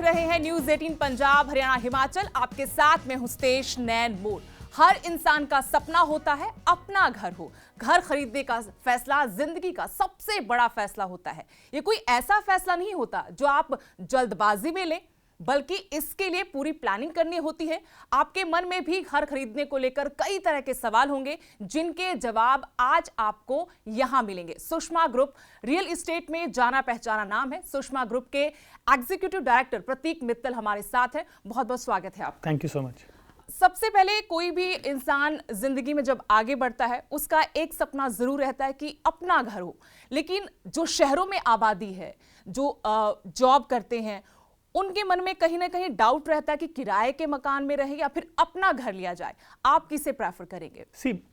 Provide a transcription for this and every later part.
रहे हैं न्यूज 18 पंजाब हरियाणा हिमाचल। आपके साथ में हुस्तेश नैन मोर। हर इंसान का सपना होता है अपना घर हो। घर खरीदने का फैसला जिंदगी का सबसे बड़ा फैसला होता है। ये कोई ऐसा फैसला नहीं होता जो आप जल्दबाजी में लें, बल्कि इसके लिए पूरी प्लानिंग करनी होती है। आपके मन में भी घर खरीदने को लेकर कई तरह के सवाल होंगे, जिनके जवाब आज आपको यहां मिलेंगे। सुषमा ग्रुप रियल एस्टेट में जाना पहचाना नाम है। सुषमा ग्रुप के एग्जीक्यूटिव डायरेक्टर प्रतीक मित्तल हमारे साथ हैं। बहुत बहुत स्वागत है आपका। Thank you so much. सबसे पहले, कोई भी इंसान जिंदगी में जब आगे बढ़ता है, उसका एक सपना जरूर रहता है कि अपना घर हो। लेकिन जो शहरों में आबादी है, जो जॉब करते हैं, उनके मन में कहीं ना कहीं डाउट रहता है कि किराए के मकान में रहे या फिर अपना घर लिया जाए। आप किसे प्रेफर करेंगे?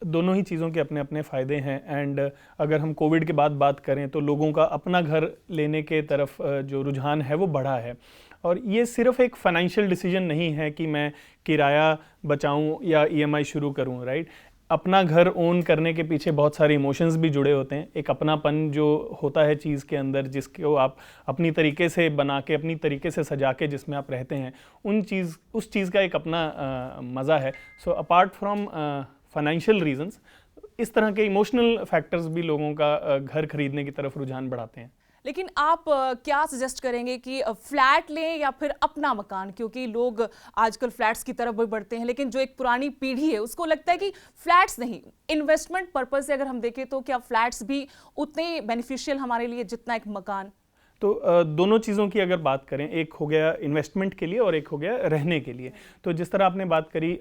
दोनों ही चीज़ों के अपने अपने फ़ायदे हैं। एंड अगर हम कोविड के बाद बात करें तो लोगों का अपना घर लेने के तरफ जो रुझान है वो बढ़ा है। और ये सिर्फ एक फाइनेंशियल डिसीजन नहीं है कि मैं किराया बचाऊं या ईएमआई शुरू करूं, राइट। अपना घर ओन करने के पीछे बहुत सारे इमोशंस भी जुड़े होते हैं। एक अपनापन जो होता है चीज़ के अंदर, जिसको आप अपनी तरीके से बना के, अपनी तरीके से सजा के जिसमें आप रहते हैं, उस चीज़ का एक अपना मज़ा है। So apart from financial reasons, इस तरह के इमोशनल फैक्टर्स भी लोगों का घर खरीदने की तरफ रुझान बढ़ाते हैं। लेकिन आप क्या सजेस्ट करेंगे कि फ्लैट लें या फिर अपना मकान? क्योंकि लोग आजकल फ्लैट्स की तरफ भी बढ़ते हैं, लेकिन जो एक पुरानी पीढ़ी है उसको लगता है कि फ्लैट्स नहीं, इन्वेस्टमेंट पर्पस से अगर हम देखें तो क्या फ्लैट्स भी उतने बेनिफिशियल हमारे लिए जितना एक मकान? तो दोनों चीज़ों की अगर बात करें, एक हो गया इन्वेस्टमेंट के लिए और एक हो गया रहने के लिए। तो जिस तरह आपने बात करी,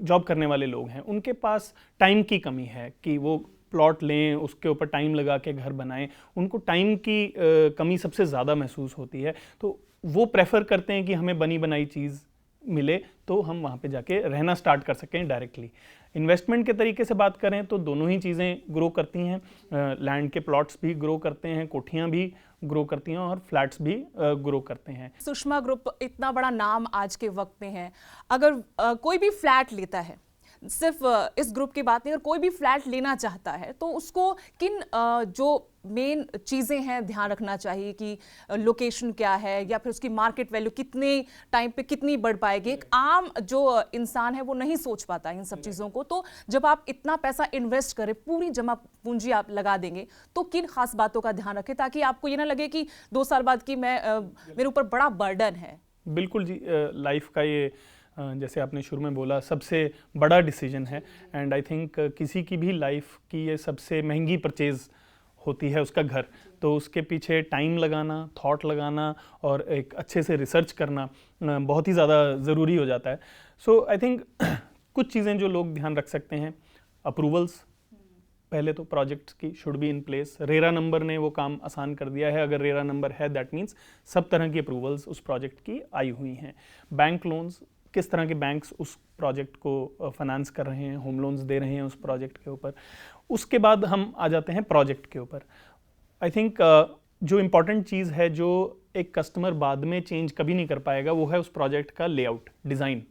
जॉब करने वाले लोग हैं, उनके पास टाइम की कमी है कि वो प्लॉट लें, उसके ऊपर टाइम लगा के घर बनाएं। उनको टाइम की कमी सबसे ज़्यादा महसूस होती है। तो वो प्रेफर करते हैं कि हमें बनी बनाई चीज़ मिले तो हम वहाँ पे जाके रहना स्टार्ट कर सकें डायरेक्टली। इन्वेस्टमेंट के तरीके से बात करें तो दोनों ही चीज़ें ग्रो करती हैं। लैंड के प्लॉट्स भी ग्रो करते हैं, कोठियाँ भी ग्रो करती हैं और फ्लैट्स भी ग्रो करते हैं। सुषमा ग्रुप इतना बड़ा नाम आज के वक्त में है। अगर कोई भी फ्लैट लेता है, सिर्फ इस ग्रुप की बात नहीं, और कोई भी फ्लैट लेना चाहता है, तो उसको किन जो मेन चीज़ें हैं ध्यान रखना चाहिए कि लोकेशन क्या है या फिर उसकी मार्केट वैल्यू कितने टाइम पे कितनी बढ़ पाएगी? एक आम जो इंसान है वो नहीं सोच पाता इन सब चीज़ों को। तो जब आप इतना पैसा इन्वेस्ट करें, पूरी जमा पूंजी आप लगा देंगे, तो किन खास बातों का ध्यान रखें ताकि आपको ये ना लगे कि 2 साल बाद कि मेरे ऊपर बड़ा बर्डन है? बिल्कुल जी, लाइफ का ये जैसे आपने शुरू में बोला, सबसे बड़ा डिसीजन है। एंड आई थिंक किसी की भी लाइफ की ये सबसे महंगी परचेज़ होती है, उसका घर। तो उसके पीछे टाइम लगाना, थॉट लगाना और एक अच्छे से रिसर्च करना बहुत ही ज़्यादा ज़रूरी हो जाता है। सो आई थिंक कुछ चीज़ें जो लोग ध्यान रख सकते हैं, अप्रूवल्स। पहले तो प्रोजेक्ट्स की should be in place. RERA number ने वो काम आसान कर दिया है। अगर रेरा नंबर है, दैट मीन्स सब तरह की अप्रूवल्स उस प्रोजेक्ट की आई हुई हैं। बैंक लोन्स, किस तरह के बैंक्स उस प्रोजेक्ट को फाइनेंस कर रहे हैं, होम लोन्स दे रहे हैं उस प्रोजेक्ट के ऊपर। उसके बाद हम आ जाते हैं प्रोजेक्ट के ऊपर। आई थिंक जो इम्पॉर्टेंट चीज़ है, जो एक कस्टमर बाद में चेंज कभी नहीं कर पाएगा, वो है उस प्रोजेक्ट का लेआउट, डिज़ाइन।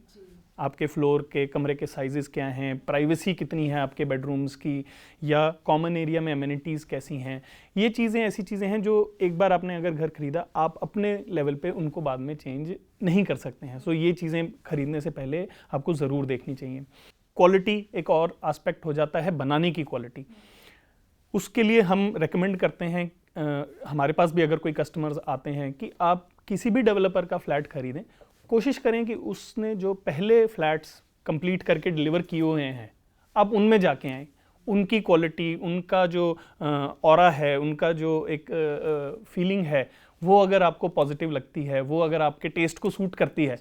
आपके फ्लोर के कमरे के साइजेस क्या हैं, प्राइवेसी कितनी है आपके बेडरूम्स की, या कॉमन एरिया में एमिनिटीज़ कैसी हैं। ये चीज़ें ऐसी चीज़ें हैं जो एक बार आपने अगर घर खरीदा, आप अपने लेवल पे उनको बाद में चेंज नहीं कर सकते हैं। सो ये चीज़ें खरीदने से पहले आपको ज़रूर देखनी चाहिए। क्वालिटी एक और एस्पेक्ट हो जाता है, बनाने की क्वालिटी। उसके लिए हम रेकमेंड करते हैं, हमारे पास भी अगर कोई कस्टमर्स आते हैं, कि आप किसी भी डेवलपर का फ्लैट खरीदें, कोशिश करें कि उसने जो पहले फ्लैट्स कंप्लीट करके डिलीवर किए हुए हैं, आप उनमें जाके आएँ। उनकी क्वालिटी, उनका जो ऑरा है, उनका जो एक फीलिंग है, वो अगर आपको पॉजिटिव लगती है, वो अगर आपके टेस्ट को सूट करती है,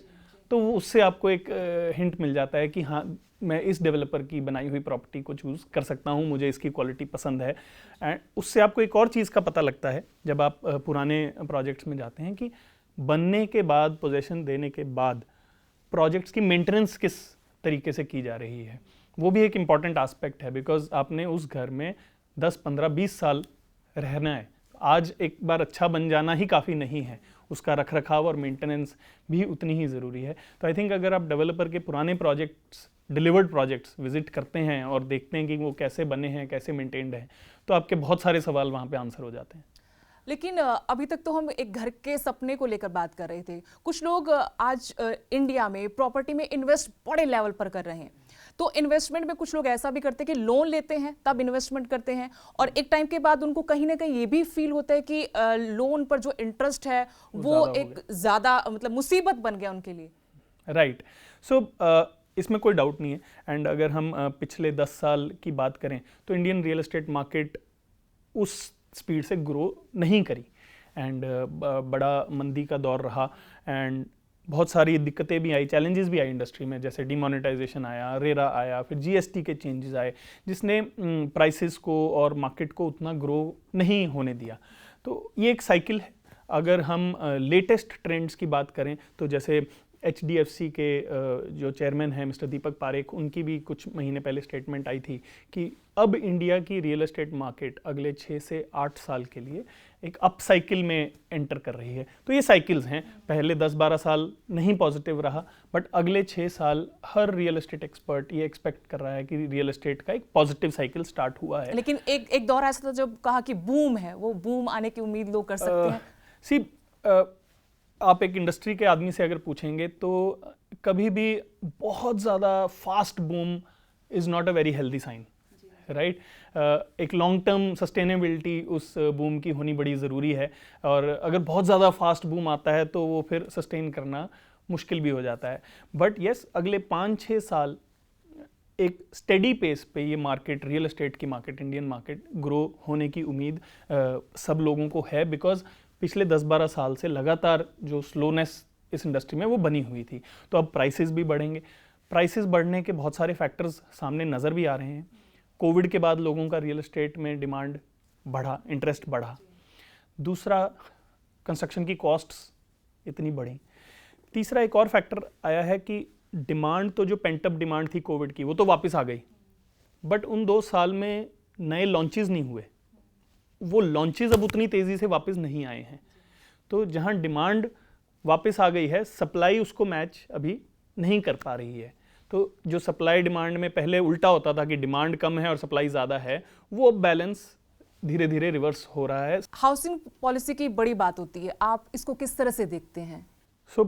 तो उससे आपको एक हिंट मिल जाता है कि हाँ, मैं इस डेवलपर की बनाई हुई प्रॉपर्टी को चूज़ कर सकता हूँ, मुझे इसकी क्वालिटी पसंद है। एंड उससे आपको एक और चीज़ का पता लगता है जब आप पुराने प्रोजेक्ट्स में जाते हैं, कि बनने के बाद, पोजेशन देने के बाद प्रोजेक्ट्स की मेंटेनेंस किस तरीके से की जा रही है। वो भी एक इम्पॉर्टेंट एस्पेक्ट है, बिकॉज आपने उस घर में 10, 15, 20 साल रहना है। आज एक बार अच्छा बन जाना ही काफ़ी नहीं है, उसका रखरखाव और मेंटेनेंस भी उतनी ही ज़रूरी है। तो आई थिंक अगर आप डेवलपर के पुराने प्रोजेक्ट्स, डिलीवर्ड प्रोजेक्ट्स विजिट करते हैं और देखते हैं कि वो कैसे बने हैं, कैसे मेंटेन्ड हैं, तो आपके बहुत सारे सवाल वहाँ पे आंसर हो जाते हैं। लेकिन अभी तक तो हम एक घर के सपने को लेकर बात कर रहे थे। कुछ लोग आज इंडिया में प्रॉपर्टी में इन्वेस्ट बड़े लेवल पर कर रहे हैं। तो इन्वेस्टमेंट में कुछ लोग ऐसा भी करते हैं कि लोन लेते हैं तब इन्वेस्टमेंट करते हैं, और एक टाइम के बाद उनको कहीं ना कहीं ये भी फील होता है कि लोन पर जो इंटरेस्ट है वो एक ज़्यादा मतलब मुसीबत बन गया उनके लिए। राइट। सो इसमें कोई डाउट नहीं है। एंड अगर हम पिछले 10 साल की बात करें तो इंडियन रियल एस्टेट मार्केट उस स्पीड से ग्रो नहीं करी, एंड बड़ा मंदी का दौर रहा, एंड बहुत सारी दिक्कतें भी आई, चैलेंजेस भी आई इंडस्ट्री में, जैसे डिमोनेटाइजेशन आया, रेरा आया, फिर जीएसटी के चेंजेस आए, जिसने प्राइसेस को और मार्केट को उतना ग्रो नहीं होने दिया। तो ये एक साइकिल है। अगर हम लेटेस्ट ट्रेंड्स की बात करें तो जैसे HDFC के जो चेयरमैन हैं मिस्टर दीपक पारेख, उनकी भी कुछ महीने पहले स्टेटमेंट आई थी कि अब इंडिया की रियल एस्टेट मार्केट अगले 6 से 8 साल के लिए एक अप साइकिल में एंटर कर रही है। तो ये साइकिल्स हैं, पहले 10-12 साल नहीं पॉजिटिव रहा, बट अगले 6 साल हर रियल एस्टेट एक्सपर्ट ये एक्सपेक्ट कर रहा है कि रियल एस्टेट का एक पॉजिटिव साइकिल स्टार्ट हुआ है। लेकिन एक दौर ऐसा था जब कहा कि बूम है, वो बूम आने की उम्मीद लोग कर सकते हैं। आप एक इंडस्ट्री के आदमी से अगर पूछेंगे तो कभी भी बहुत ज़्यादा fast boom is not a very healthy sign, right. एक लॉन्ग टर्म सस्टेनेबिलिटी उस बूम की होनी बड़ी ज़रूरी है, और अगर बहुत ज़्यादा फास्ट बूम आता है तो वो फिर सस्टेन करना मुश्किल भी हो जाता है। बट येस, अगले 5-6 साल एक स्टेडी पेस पे ये मार्केट, रियल एस्टेट की मार्केट, इंडियन मार्केट ग्रो होने की उम्मीद सब लोगों को है, बिकॉज पिछले 10-12 साल से लगातार जो स्लोनेस इस इंडस्ट्री में वो बनी हुई थी। तो अब प्राइसेस भी बढ़ेंगे। प्राइसेस बढ़ने के बहुत सारे फैक्टर्स सामने नज़र भी आ रहे हैं। कोविड के बाद लोगों का रियल एस्टेट में डिमांड बढ़ा, इंटरेस्ट बढ़ा। दूसरा, कंस्ट्रक्शन की कॉस्ट्स इतनी बढ़ी। तीसरा एक और फैक्टर आया है कि डिमांड, तो जो पेंटअप डिमांड थी कोविड की, वो तो वापस आ गई, बट उन 2 साल में नए लॉन्चेस नहीं हुए। वो लॉन्चेस अब उतनी तेज़ी से वापस नहीं आए हैं। तो जहां डिमांड वापस आ गई है, सप्लाई उसको मैच अभी नहीं कर पा रही है। तो जो सप्लाई डिमांड में पहले उल्टा होता था कि डिमांड कम है और सप्लाई ज़्यादा है, वो अब बैलेंस धीरे धीरे रिवर्स हो रहा है। हाउसिंग पॉलिसी की बड़ी बात होती है, आप इसको किस तरह से देखते हैं? सो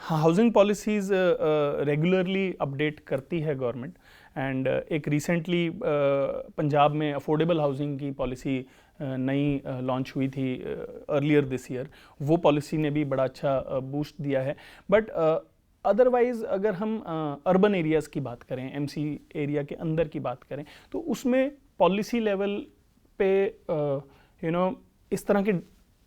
हाउसिंग पॉलिसीज रेगुलरली अपडेट करती है गवर्नमेंट, एंड एक रिसेंटली पंजाब में अफोर्डेबल हाउसिंग की पॉलिसी नई लॉन्च हुई थी अर्लियर दिस ईयर। वो पॉलिसी ने भी बड़ा अच्छा बूस्ट दिया है। बट अदरवाइज अगर हम अर्बन एरियाज़ की बात करें, MC एरिया के अंदर की बात करें, तो उसमें पॉलिसी लेवल पे इस तरह के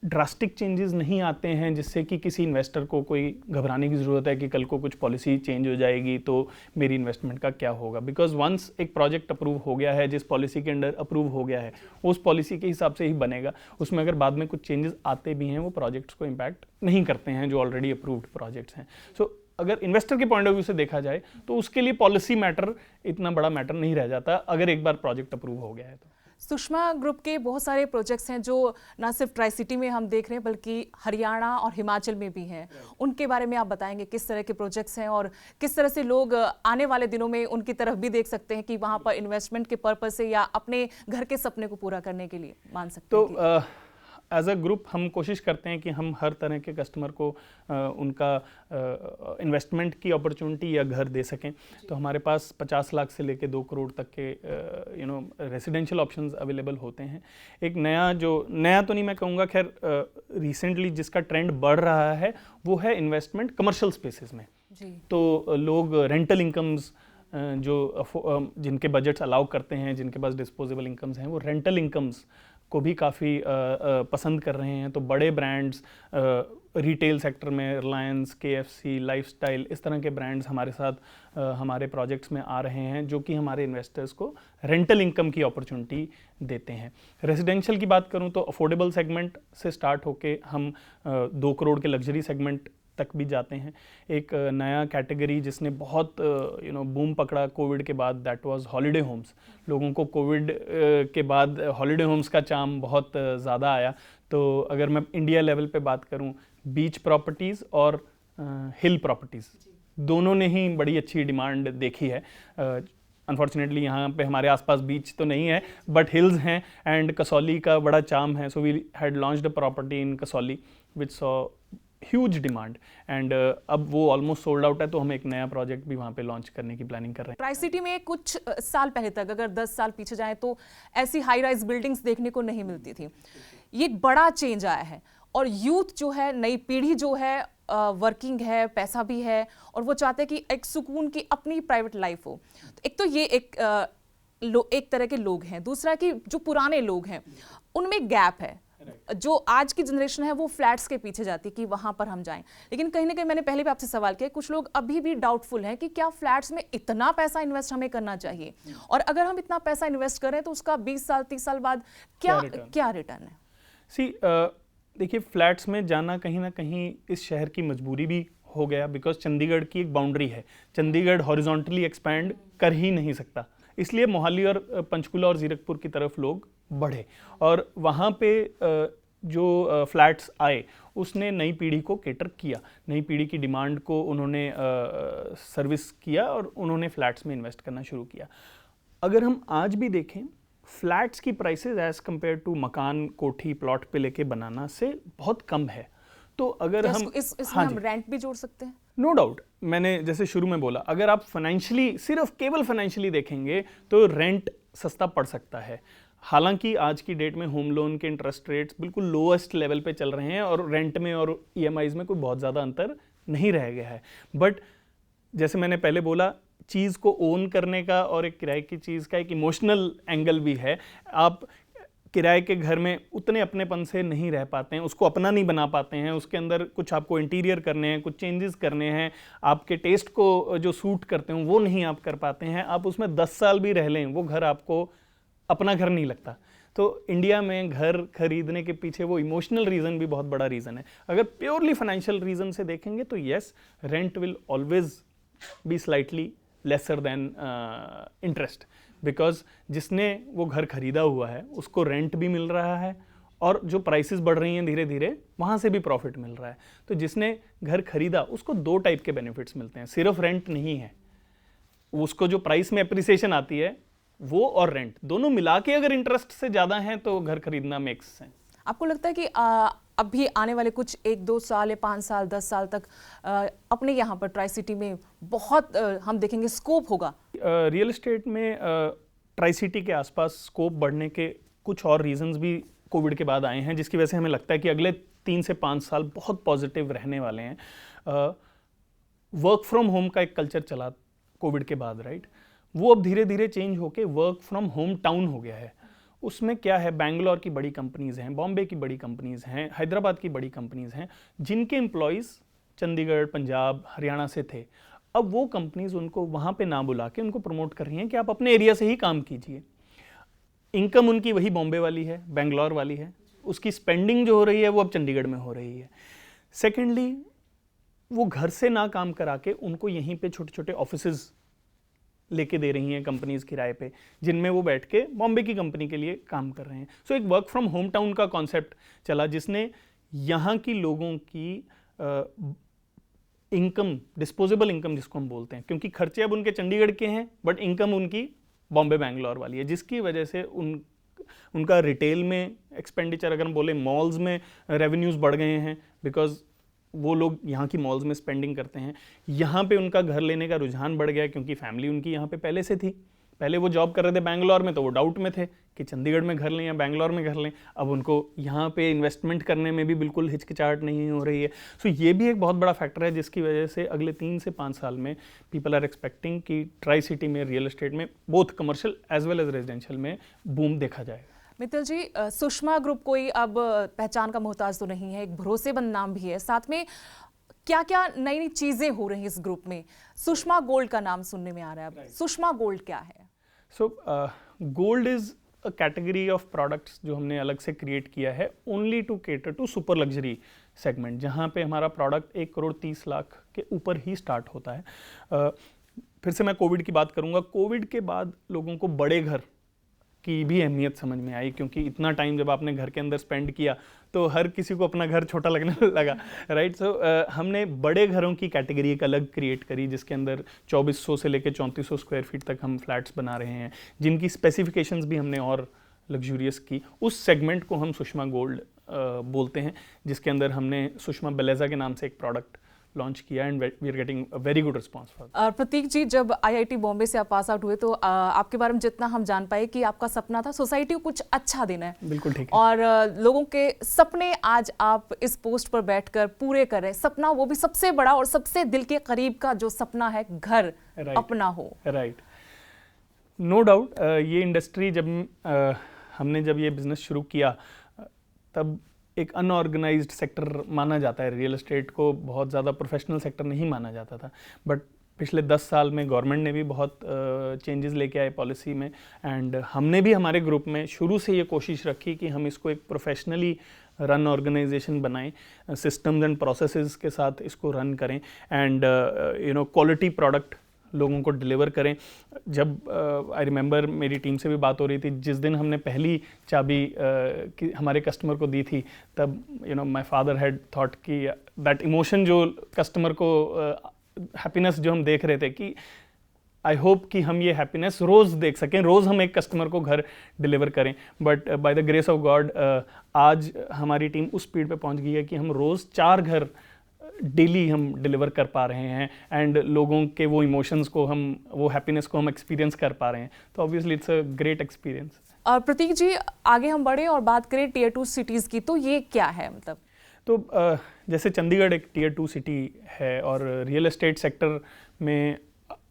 ड्रास्टिक चेंजेस नहीं आते हैं जिससे कि किसी इन्वेस्टर को कोई घबराने की ज़रूरत है कि कल को कुछ पॉलिसी चेंज हो जाएगी तो मेरी इन्वेस्टमेंट का क्या होगा। बिकॉज वंस एक प्रोजेक्ट अप्रूव हो गया है, जिस पॉलिसी के अंडर अप्रूव हो गया है, उस पॉलिसी के हिसाब से ही बनेगा। उसमें अगर बाद में कुछ चेंजेस आते भी हैं, वो प्रोजेक्ट्स को इम्पैक्ट नहीं करते हैं जो ऑलरेडी अप्रूव्ड प्रोजेक्ट्स हैं। सो अगर इन्वेस्टर के पॉइंट ऑफ व्यू से देखा जाए तो उसके लिए पॉलिसी मैटर इतना बड़ा मैटर नहीं रह जाता अगर एक बार प्रोजेक्ट अप्रूव हो गया है तो। सुषमा ग्रुप के बहुत सारे प्रोजेक्ट्स हैं जो ना सिर्फ ट्राई सिटी में हम देख रहे हैं बल्कि हरियाणा और हिमाचल में भी हैं। उनके बारे में आप बताएंगे किस तरह के प्रोजेक्ट्स हैं और किस तरह से लोग आने वाले दिनों में उनकी तरफ भी देख सकते हैं कि वहाँ पर इन्वेस्टमेंट के पर्पस से या अपने घर के सपने को पूरा करने के लिए मान सकते हैं? तो एज अ ग्रुप हम कोशिश करते हैं कि हम हर तरह के कस्टमर को उनका इन्वेस्टमेंट की अपॉर्चुनिटी या घर दे सकें। तो हमारे पास 50 लाख से लेके 2 करोड़ तक के रेसिडेंशियल ऑप्शंस अवेलेबल होते हैं। एक नया तो नहीं मैं कहूँगा, खैर रिसेंटली जिसका ट्रेंड बढ़ रहा है वो है इन्वेस्टमेंट कमर्शियल स्पेसेस में जी। तो लोग रेंटल इनकम्स जिनके बजट्स अलाउ करते हैं, जिनके पास डिस्पोजेबल इनकम्स हैं, वो रेंटल इनकम्स को भी काफ़ी पसंद कर रहे हैं। तो बड़े ब्रांड्स रिटेल सेक्टर में रिलायंस, KFC, लाइफस्टाइल, इस तरह के ब्रांड्स हमारे साथ हमारे प्रोजेक्ट्स में आ रहे हैं जो कि हमारे इन्वेस्टर्स को रेंटल इनकम की अपॉर्चुनिटी देते हैं। रेजिडेंशियल की बात करूं तो अफोर्डेबल सेगमेंट से स्टार्ट होके हम 2 करोड़ के लग्जरी सेगमेंट तक भी जाते हैं। एक नया कैटेगरी जिसने बहुत बूम पकड़ा कोविड के बाद, दैट वाज हॉलिडे होम्स। लोगों को कोविड के बाद हॉलिडे होम्स का चार्म बहुत ज़्यादा आया। तो अगर मैं इंडिया लेवल पे बात करूं, बीच प्रॉपर्टीज़ और हिल प्रॉपर्टीज़ दोनों ने ही बड़ी अच्छी डिमांड देखी है। अनफॉर्चुनेटली यहाँ पे हमारे आसपास बीच तो नहीं है, बट हिल्स हैं एंड कसौली का बड़ा चार्म है. So we had launched a property in Kasauli which saw huge demand and अब वो ऑलमोस्ट सोल्ड आउट है, तो हम एक नया प्रोजेक्ट भी वहाँ पे लॉन्च करने की प्लानिंग कर रहे हैं. ट्राई सिटी में कुछ साल पहले तक, अगर 10 साल पीछे जाएं तो ऐसी हाई राइज बिल्डिंग्स देखने को नहीं मिलती थी. ये एक बड़ा चेंज आया है और यूथ जो है, नई पीढ़ी जो है, वर्किंग है, पैसा भी है और वो चाहते हैं कि एक सुकून की अपनी प्राइवेट लाइफ हो. एक तो ये एक तरह के लोग हैं. दूसरा कि जो पुराने लोग हैं उनमें गैप है. जो आज की जनरेशन है वो फ्लैट्स के पीछे जाती है कि वहां पर हम जाएं, लेकिन कहीं ना कहीं मैंने पहले भी आपसे सवाल किया, कुछ लोग अभी भी डाउटफुल हैं कि क्या फ्लैट्स में इतना पैसा इन्वेस्ट हमें करना चाहिए, और अगर हम इतना पैसा इन्वेस्ट करें तो उसका 20 साल 30 साल बाद क्या रिटर्न है. सी देखिए, फ्लैट्स में जाना कहीं ना कहीं इस शहर की मजबूरी भी हो गया, बिकॉज चंडीगढ़ की एक बाउंड्री है. चंडीगढ़ हॉरिजॉन्टली एक्सपैंड कर ही नहीं सकता, इसलिए मोहाली और पंचकुला और जीरकपुर की तरफ लोग बढ़े और वहाँ पे जो फ्लैट्स आए उसने नई पीढ़ी को केटर किया. नई पीढ़ी की डिमांड को उन्होंने सर्विस किया और उन्होंने फ्लैट्स में इन्वेस्ट करना शुरू किया. अगर हम आज भी देखें, फ्लैट्स की प्राइसेस एज कंपेयर टू मकान, कोठी, प्लॉट पे लेके बनाना से बहुत कम है. तो अगर हम इसमें हम रेंट भी जोड़ सकते हैं. नो डाउट, मैंने जैसे शुरू में बोला, अगर आप फाइनेंशियली, सिर्फ केवल फाइनेंशियली देखेंगे तो रेंट सस्ता पड़ सकता है. हालांकि आज की डेट में होम लोन के इंटरेस्ट रेट्स बिल्कुल लोएस्ट लेवल पे चल रहे हैं और रेंट में और ईएमआईज में कोई बहुत ज़्यादा अंतर नहीं रह गया है. बट जैसे मैंने पहले बोला, चीज़ को ओन करने का और एक किराए की चीज़ का एक इमोशनल एंगल भी है. आप किराए के घर में उतने अपनेपन से नहीं रह पाते हैं, उसको अपना नहीं बना पाते हैं, उसके अंदर कुछ आपको इंटीरियर करने हैं, कुछ चेंजेस करने हैं, आपके टेस्ट को जो सूट करते हैं वो नहीं आप कर पाते हैं. आप उसमें 10 साल भी रह लें, वो घर आपको अपना घर नहीं लगता. तो इंडिया में घर खरीदने के पीछे वो इमोशनल रीज़न भी बहुत बड़ा रीज़न है. अगर प्योरली फाइनेंशियल रीज़न से देखेंगे तो yes, rent will always be slightly lesser than interest, because जिसने वो घर खरीदा हुआ है उसको रेंट भी मिल रहा है और जो प्राइसेस बढ़ रही हैं धीरे धीरे वहाँ से भी प्रॉफिट मिल रहा है. तो जिसने घर खरीदा उसको 2 टाइप के बेनिफिट्स मिलते हैं, सिर्फ रेंट नहीं है. उसको जो प्राइस में अप्रिसिएशन आती है वो और रेंट दोनों मिला के अगर इंटरेस्ट से ज़्यादा है तो घर खरीदना मेक्स सेंस. आपको लगता है कि अभी आने वाले कुछ 1-2 साल या 5 साल 10 साल तक अपने यहाँ पर ट्राई सिटी में बहुत हम देखेंगे स्कोप होगा? रियल एस्टेट में ट्राई सिटी के आसपास स्कोप बढ़ने के कुछ और रीजंस भी कोविड के बाद आए हैं, जिसकी वजह से हमें लगता है कि अगले 3 से 5 साल बहुत पॉजिटिव रहने वाले हैं. वर्क फ्रॉम होम का एक कल्चर चला कोविड के बाद, राइट? वो अब धीरे धीरे चेंज होके वर्क फ्रॉम होम टाउन हो गया है. उसमें क्या है, बैंगलोर की बड़ी कंपनीज़ हैं, बॉम्बे की बड़ी कंपनीज़ हैं, हैदराबाद की बड़ी कंपनीज़ हैं, जिनके एम्प्लॉयज़ चंडीगढ़, पंजाब, हरियाणा से थे. अब वो कंपनीज़ उनको वहाँ पे ना बुला के उनको प्रमोट कर रही हैं कि आप अपने एरिया से ही काम कीजिए. इनकम उनकी वही बॉम्बे वाली है, बैंगलोर वाली है, उसकी स्पेंडिंग जो हो रही है वो अब चंडीगढ़ में हो रही है. सेकेंडली, वो घर से ना काम करा के उनको यहीं पे छोटे छोटे ऑफिसेज़ लेके दे रही हैं कंपनीज किराए पे, जिनमें वो बैठ के बॉम्बे की कंपनी के लिए काम कर रहे हैं. सो एक वर्क फ्रॉम होम टाउन का कॉन्सेप्ट चला, जिसने यहाँ की लोगों की इनकम, डिस्पोजेबल इनकम जिसको हम बोलते हैं, क्योंकि खर्चे अब उनके चंडीगढ़ के हैं बट इनकम उनकी बॉम्बे बैंगलोर वाली है, जिसकी वजह से उनका रिटेल में एक्सपेंडिचर, अगर हम बोले मॉल्स में रेवेन्यूज़ बढ़ गए हैं, बिकॉज वो लोग यहाँ की मॉल्स में स्पेंडिंग करते हैं. यहाँ पे उनका घर लेने का रुझान बढ़ गया क्योंकि फैमिली उनकी यहाँ पे पहले से थी. पहले वो जॉब कर रहे थे बैंगलोर में तो वो डाउट में थे कि चंडीगढ़ में घर लें या बैंगलोर में घर लें. अब उनको यहाँ पे इन्वेस्टमेंट करने में भी बिल्कुल हिचकिचाहट नहीं हो रही है. सो ये भी एक बहुत बड़ा फैक्टर है जिसकी वजह से अगले 3 से 5 साल में पीपल आर एक्सपेक्टिंग कि ट्राई सिटी में रियल एस्टेट में both commercial as well as residential में बूम देखा जाएगा. मित्तल जी, सुषमा ग्रुप कोई अब पहचान का मोहताज तो नहीं है, एक भरोसेमंद नाम भी है. साथ में क्या क्या नई नई चीजें हो रही हैं इस ग्रुप में? सुषमा गोल्ड का नाम सुनने में आ रहा है. अब सुषमा गोल्ड क्या है? So gold is a category of products जो हमने अलग से क्रिएट किया है only to cater to super luxury segment, जहाँ पे हमारा प्रोडक्ट 1,30,00,000 के ऊपर ही स्टार्ट होता है. फिर से मैं कोविड की बात करूँगा. कोविड के बाद लोगों को बड़े घर की भी अहमियत समझ में आई, क्योंकि इतना टाइम जब आपने घर के अंदर स्पेंड किया तो हर किसी को अपना घर छोटा लगने लगा, राइट। सो हमने बड़े घरों की कैटेगरी एक अलग क्रिएट करी, जिसके अंदर 2400 से लेकर 3400 स्क्वायर फीट तक हम फ्लैट्स बना रहे हैं, जिनकी स्पेसिफिकेशंस भी हमने और लग्जूरियस की। उस सेगमेंट को हम सुषमा गोल्ड बोलते हैं, जिसके अंदर हमने सुषमा बेलेजा के नाम से एक प्रोडक्ट लॉन्च किया and we are getting a very good response for. Prateek ji, जब आईआईटी बॉम्बे से आप पास आउट हुए तो आपके बारे में जितना हम जान पाए कि आपका सपना था सोसाइटी को कुछ अच्छा देना है। बिल्कुल ठीक है। और लोगों के सपने आज आप इस पोस्ट पर बैठकर पूरे कर रहे हैं। सपना वो भी सबसे बड़ा और सबसे दिल के करीब का जो सपना है, घर अपना हो। Right, no doubt. ये इंडस्ट्री जब हमने जब ये बिजनेस शुरू किया तब एक अनऑर्गेनाइज्ड सेक्टर माना जाता है। रियल एस्टेट को बहुत ज़्यादा प्रोफेशनल सेक्टर नहीं माना जाता था, बट पिछले 10 साल में गवर्नमेंट ने भी बहुत चेंजेस लेके आए पॉलिसी में, एंड हमने भी हमारे ग्रुप में शुरू से ये कोशिश रखी कि हम इसको एक प्रोफेशनली रन ऑर्गेनाइजेशन बनाएं, सिस्टम्स एंड प्रोसेसेस के साथ इसको रन करें, एंड क्वालिटी प्रोडक्ट लोगों को डिलीवर करें। जब आई रिमेंबर मेरी टीम से भी बात हो रही थी, जिस दिन हमने पहली चाबी हमारे कस्टमर को दी थी, तब माय फादर हैड थॉट कि दैट इमोशन जो कस्टमर को हैप्पीनेस जो हम देख रहे थे, कि आई होप कि हम ये हैप्पीनेस रोज़ देख सकें, रोज़ हम एक कस्टमर को घर डिलीवर करें। But by the grace of God आज हमारी टीम उस स्पीड पे पहुंच गई है कि हम रोज़ 4 घर डेली हम डिलीवर कर पा रहे हैं, एंड लोगों के वो इमोशंस को हम, वो हैप्पीनेस को हम एक्सपीरियंस कर पा रहे हैं। तो obviously it's a great experience. और प्रतीक जी, आगे हम बढ़े और बात करें टियर 2 सिटीज़ की, तो ये क्या है मतलब? तो जैसे चंडीगढ़ एक टियर 2 सिटी है, और रियल एस्टेट सेक्टर में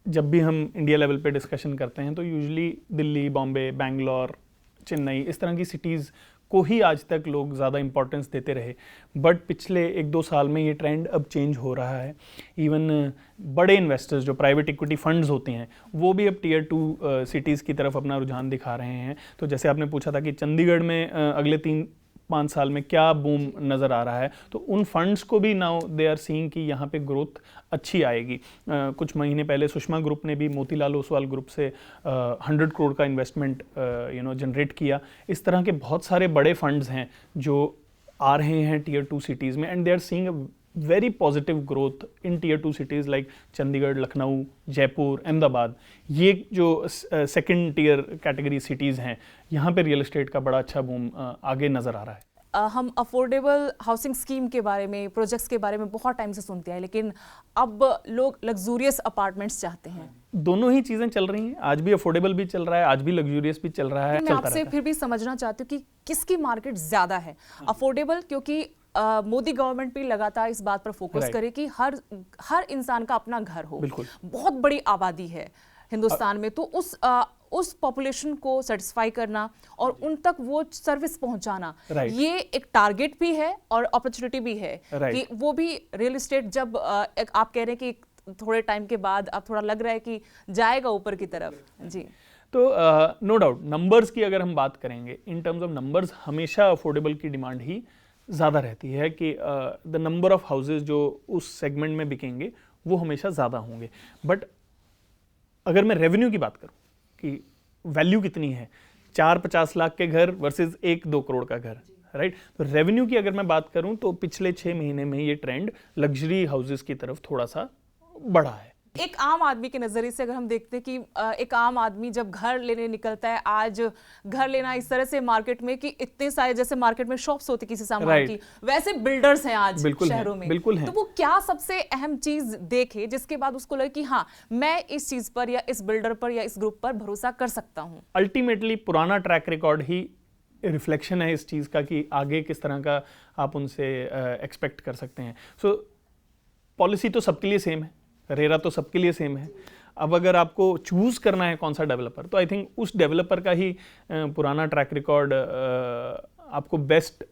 जब भी हम इंडिया लेवल पे डिस्कशन करते हैं तो यूजुअली दिल्ली, बॉम्बे, बैंगलोर, चेन्नई, इस तरह की सिटीज़ को ही आज तक लोग ज़्यादा इंपॉर्टेंस देते रहे। बट पिछले 1-2 साल में ये ट्रेंड अब चेंज हो रहा है। इवन बड़े इन्वेस्टर्स जो प्राइवेट इक्विटी फंड्स होते हैं, वो भी अब टियर 2 सिटीज़ की तरफ अपना रुझान दिखा रहे हैं। तो जैसे आपने पूछा था कि चंडीगढ़ में अगले 3-5 साल में क्या बूम नज़र आ रहा है, तो उन फंड्स को भी नाउ दे आर सीइंग कि यहाँ पे ग्रोथ अच्छी आएगी। कुछ महीने पहले सुषमा ग्रुप ने भी मोतीलाल ओसवाल ग्रुप से 100 करोड़ का इन्वेस्टमेंट जनरेट किया। इस तरह के बहुत सारे बड़े फंड्स हैं जो आ रहे हैं टियर 2 सिटीज़ में, and they are seeing a very positive growth in tier 2 cities like Chandigarh, Lucknow, Jaipur, Ahmedabad. ये जो सेकंड टियर कैटेगरी सिटीज़ हैं, यहाँ पे रियल एस्टेट का बड़ा अच्छा बूम आगे नज़र आ रहा है। हम अफोर्डेबल हाउसिंग स्कीम के बारे में, प्रोजेक्ट्स के बारे में बहुत टाइम से सुनते हैं, लेकिन अब लोग लग्जूरियस अपार्टमेंट्स चाहते हैं। दोनों ही चीज़ें चल रही हैं, आज भी अफोर्डेबल भी चल रहा है, आज भी लग्जूरियस भी चल रहा है। मैं आपसे फिर भी समझना चाहती हूँ कि किसकी मार्केट ज़्यादा है? अफोर्डेबल, क्योंकि मोदी गवर्नमेंट भी लगातार इस बात पर फोकस करे कि हर इंसान का अपना घर हो। बहुत बड़ी आबादी है हिंदुस्तान में, तो उस पॉपुलेशन को सेटिस्फाई करना और उन तक वो सर्विस पहुंचाना, ये एक टारगेट भी है और अपॉर्चुनिटी भी है कि वो भी रियल एस्टेट जब आप कह रहे हैं कि थोड़े टाइम के बाद अब थोड़ा लग रहा है कि जाएगा ऊपर की तरफ। जी, तो नो डाउट नंबर्स की अगर हम बात करेंगे, इन टर्म्स ऑफ नंबर्स हमेशा अफोर्डेबल की डिमांड ही ज़्यादा रहती है, कि द नंबर ऑफ हाउसेज जो उस सेगमेंट में बिकेंगे वो हमेशा ज़्यादा होंगे। बट अगर मैं रेवेन्यू की बात करूं कि वैल्यू कितनी है, 4-50 लाख के घर वर्सेस 1-2 करोड़ का घर, राइट। तो रेवेन्यू की अगर मैं बात करूं तो पिछले 6 महीने में ये ट्रेंड लग्जरी हाउसेस की तरफ थोड़ा सा बढ़ा है। एक आम आदमी के नजरिए से अगर हम देखते हैं कि एक आम आदमी जब घर लेने निकलता है, आज घर लेना इस तरह से मार्केट में कि इतने सारे, जैसे मार्केट में शॉप्स होती किसी सामान की, वैसे बिल्डर्स हैं आज शहरों में। बिल्कुल हैं। तो वो क्या सबसे अहम चीज देखे जिसके बाद उसको लगे कि हाँ, मैं इस चीज पर या इस बिल्डर पर या इस ग्रुप पर भरोसा कर सकता हूँ? अल्टीमेटली पुराना ट्रैक रिकॉर्ड ही रिफ्लेक्शन है इस चीज़ का कि आगे किस तरह का आप उनसे एक्सपेक्ट कर सकते हैं। सो पॉलिसी तो सबके लिए सेम है, रेरा तो सबके लिए सेम है। अब अगर आपको चूज करना है कौन सा डेवलपर, तो आई थिंक उस डेवलपर का ही पुराना ट्रैक रिकॉर्ड आपको बेस्ट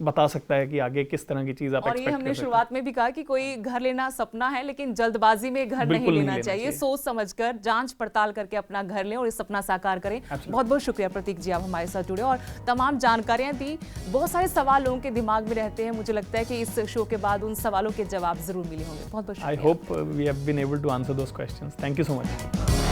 बता सकता है कि आगे किस तरह की चीज आप एक्सपेक्ट कर सकते हैं। और ये हमने शुरुआत में भी कहा कि कोई घर लेना सपना है, लेकिन जल्दबाजी में घर नहीं लेना चाहिए। सोच समझकर, जांच पड़ताल करके अपना घर लें और इस सपना साकार करें। बहुत बहुत शुक्रिया प्रतीक जी, आप हमारे साथ जुड़े और तमाम जानकारियां दी। बहुत सारे सवाल लोगों के दिमाग में रहते हैं, मुझे लगता है कि इस शो के बाद उन सवालों के जवाब जरूर मिले होंगे। बहुत बहुत शुक्रिया। I hope we have been able to answer those questions. Thank you so much.